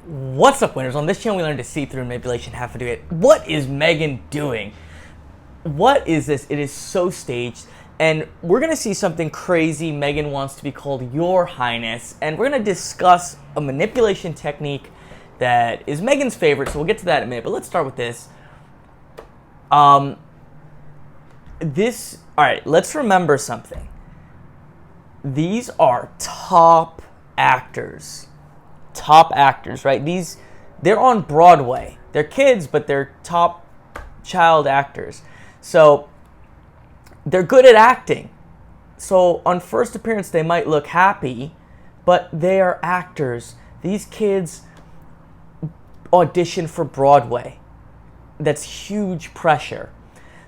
What's up, winners? On this channel, we learn to see through manipulation, have to do it. What is Meghan doing? What is this? It is so staged, and we're going to see something crazy. Meghan wants to be called Your Highness, and we're going to discuss a manipulation technique that is Meghan's favorite, so we'll get to that in a minute, but let's start with this. All right, let's remember something. These are top actors. Top actors, right? They're on Broadway. They're kids, but they're top child actors. So they're good at acting. So on first appearance, they might look happy, but they are actors. These kids audition for Broadway. That's huge pressure.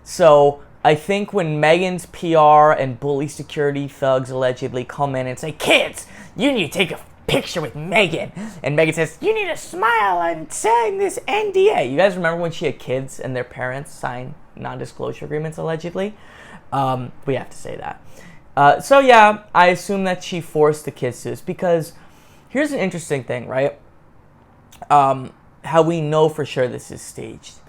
So I think when Meghan's PR and bully security thugs allegedly come in and say, kids, you need to take a picture with Meghan, and Meghan says, you need to smile and sign this NDA. You guys remember when she had kids and their parents signed non-disclosure agreements allegedly? We have to say that. So yeah, I assume that she forced the kids to this, because here's an interesting thing, right? How we know for sure this is staged.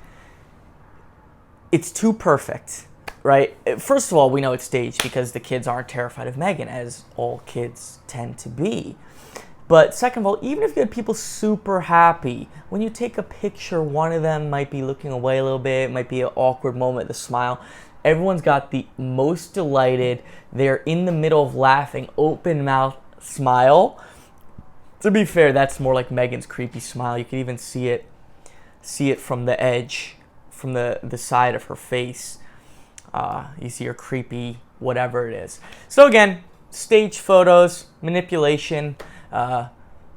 It's too perfect, right? First of all, we know it's staged because the kids aren't terrified of Meghan, as all kids tend to be. But second of all, even if you had people super happy, when you take a picture, one of them might be looking away a little bit, it might be an awkward moment, the smile. Everyone's got the most delighted, they're in the middle of laughing, open mouth smile. To be fair, that's more like Meghan's creepy smile. You can even see it from the edge, from the side of her face. You see her creepy, whatever it is. So again, stage photos, manipulation.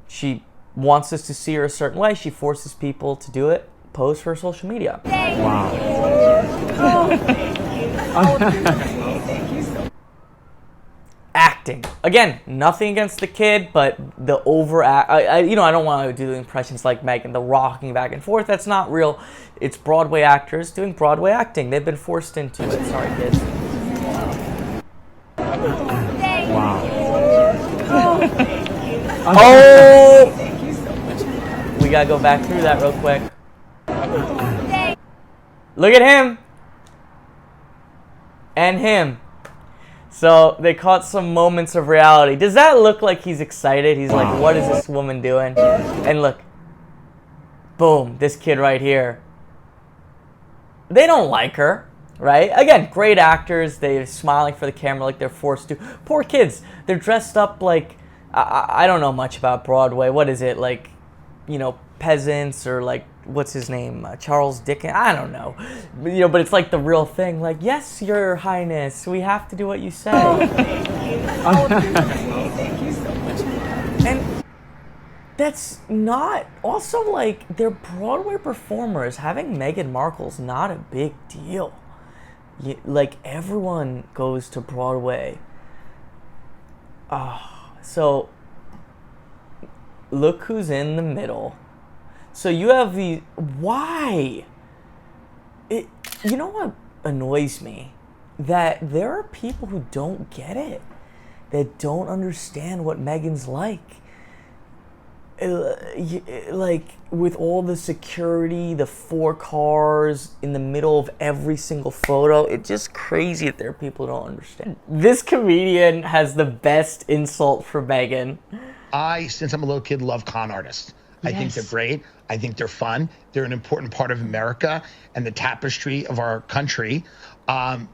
She wants us to see her a certain way. She forces people to do it, pose for social media. Wow. Acting. Again, nothing against the kid, but the overact. I don't want to do impressions like Meghan, the rocking back and forth. That's not real. It's Broadway actors doing Broadway acting. They've been forced into it. Sorry, kids. Wow. Oh! We gotta go back through that real quick. Look at him. And him. So they caught some moments of reality. Does that look like he's excited? He's like, what is this woman doing? And look. Boom, this kid right here. They don't like her, right? Again, great actors. They're smiling for the camera like they're forced to. Poor kids. They're dressed up like, I don't know much about Broadway. What is it? Like, peasants, or like, what's his name? Charles Dickens? I don't know. But it's like the real thing. Like, yes, Your Highness, we have to do what you say. And that's not, also, like, they're Broadway performers. Having Meghan Markle's not a big deal. Like, everyone goes to Broadway. So, look who's in the middle. So you have the, why? You know what annoys me? That there are people who don't get it. That don't understand what Meghan's like. Like, with all the security, the 4 cars in the middle of every single photo, it's just crazy that there are people who don't understand. This comedian has the best insult for Meghan. Since I'm a little kid, love con artists. I think they're great. I think they're fun. They're an important part of America and the tapestry of our country.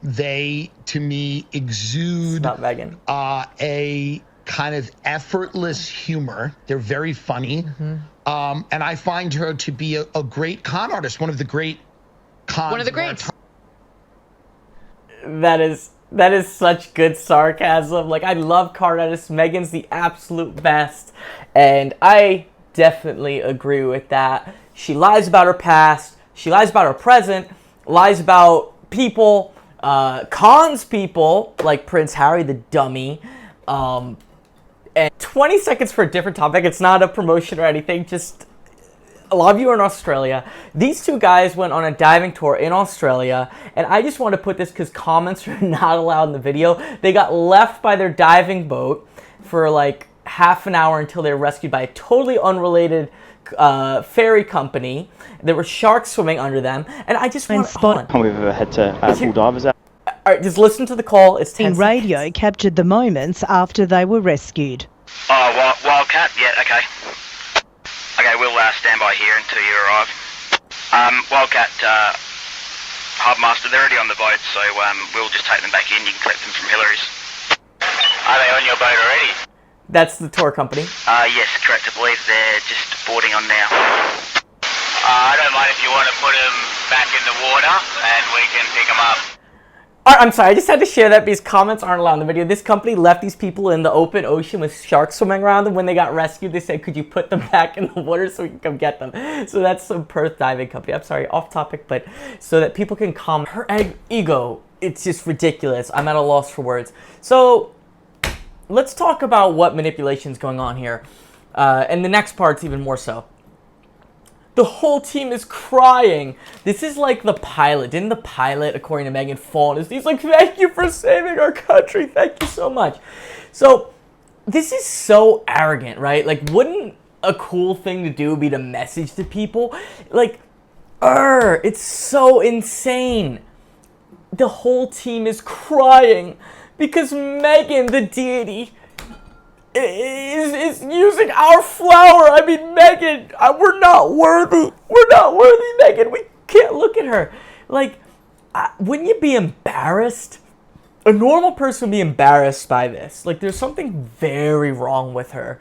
They, to me, exude Not Meghan. A kind of effortless humor. They're very funny. And I find her to be a great con artist, one of the great cons. One of the greats. That is such good sarcasm. Like, I love con artists. Meghan's the absolute best. And I definitely agree with that. She lies about her past. She lies about her present. Lies about people. Cons people, like Prince Harry, the dummy. And 20 seconds for a different topic. It's not a promotion or anything. Just, a lot of you are in Australia. These two guys went on a diving tour in Australia. And I just want to put this because comments are not allowed in the video. They got left by their diving boat for like half an hour until they were rescued by a totally unrelated ferry company. There were sharks swimming under them, and I just want to... We've ever had to pull divers out. All right, just listen to the call. It's 10 radio seconds. captured the moments after they were rescued. Oh, Wildcat? Yeah, okay. Okay, we'll stand by here until you arrive. Wildcat, Hubmaster, they're already on the boat, so we'll just take them back in. You can collect them from Hillary's. Are they on your boat already? That's the tour company. Yes, correct. I believe they're just boarding on now. I don't mind if you want to put them back in the water and we can pick them up. I'm sorry, I just had to share that because comments aren't allowed in the video. This company left these people in the open ocean with sharks swimming around them. When they got rescued, they said, could you put them back in the water so we can come get them? So that's some Perth diving company. I'm sorry, off topic, but so that people can comment. Her ego, it's just ridiculous. I'm at a loss for words. So let's talk about what manipulation is going on here. And the next part's even more so. The whole team is crying. This is like the pilot. Didn't the pilot, according to Meghan, fall on his knees? He's like, thank you for saving our country. Thank you so much. So this is so arrogant, right? Like, wouldn't a cool thing to do be to message to people? Like, it's so insane. The whole team is crying because Meghan, the deity, is using our flower. I mean, Meghan, we're not worthy. We're not worthy, Meghan. We can't look at her. Like, wouldn't you be embarrassed? A normal person would be embarrassed by this. Like, there's something very wrong with her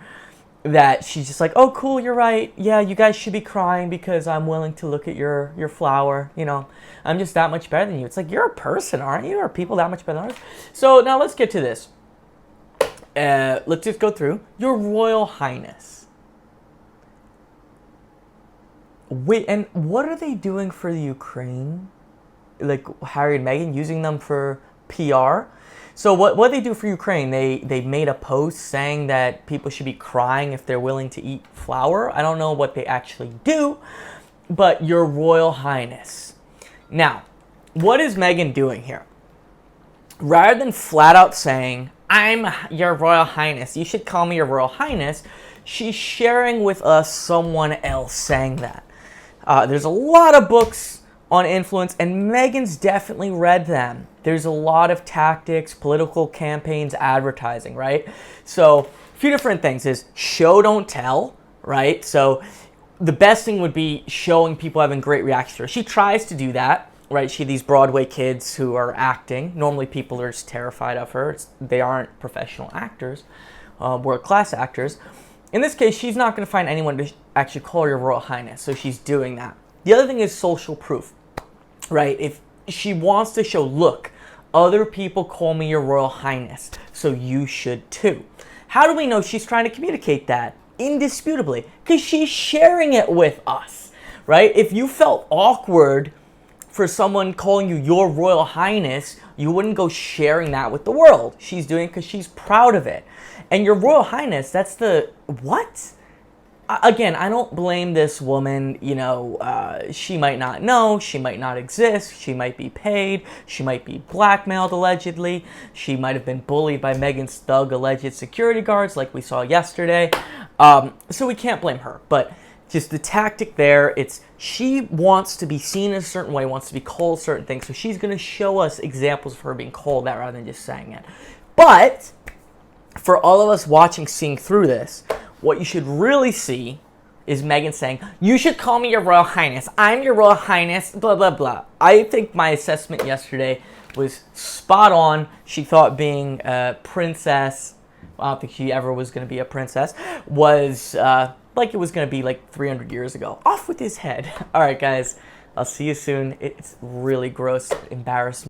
that she's just like, oh, cool, you're right. Yeah, you guys should be crying because I'm willing to look at your flower. You know, I'm just that much better than you. It's like, you're a person, aren't you? Are people that much better than us? So now let's get to this. Let's just go through. Your Royal Highness. Wait, and what are they doing for the Ukraine? Like Harry and Meghan, using them for PR? So what they do for Ukraine, they made a post saying that people should be crying if they're willing to eat flour. I don't know what they actually do, but Your Royal Highness. Now, what is Meghan doing here? Rather than flat out saying, I'm Your Royal Highness, you should call me Your Royal Highness, she's sharing with us someone else saying that. There's a lot of books on influence, and Meghan's definitely read them. There's a lot of tactics, political campaigns, advertising, right? So a few different things is show, don't tell, right? So the best thing would be showing people having great reactions to her. She tries to do that. Right, these Broadway kids who are acting. Normally, people are just terrified of her. They aren't professional actors, world-class actors. In this case, she's not going to find anyone to actually call her Your Royal Highness, so she's doing that. The other thing is social proof, right? If she wants to show, look, other people call me Your Royal Highness, so you should too. How do we know she's trying to communicate that? Indisputably, because she's sharing it with us, right? If you felt awkward for someone calling you Your Royal Highness, you wouldn't go sharing that with the world. She's doing it because she's proud of it. And Your Royal Highness, that's the... What? Again, I don't blame this woman. You know, she might not know. She might not exist. She might be paid. She might be blackmailed, allegedly. She might have been bullied by Meghan's thug alleged security guards like we saw yesterday. So we can't blame her. But just the tactic there, it's she wants to be seen a certain way, wants to be called certain things, so she's going to show us examples of her being called that rather than just saying it. But for all of us watching, seeing through this, what you should really see is Meghan saying, you should call me Your Royal Highness. I'm Your Royal Highness, blah, blah, blah. I think my assessment yesterday was spot on. She thought being a princess, I don't think she ever was going to be a princess, was... like it was going to be like 300 years ago. Off with his head. All right, guys. I'll see you soon. It's really gross, embarrassing.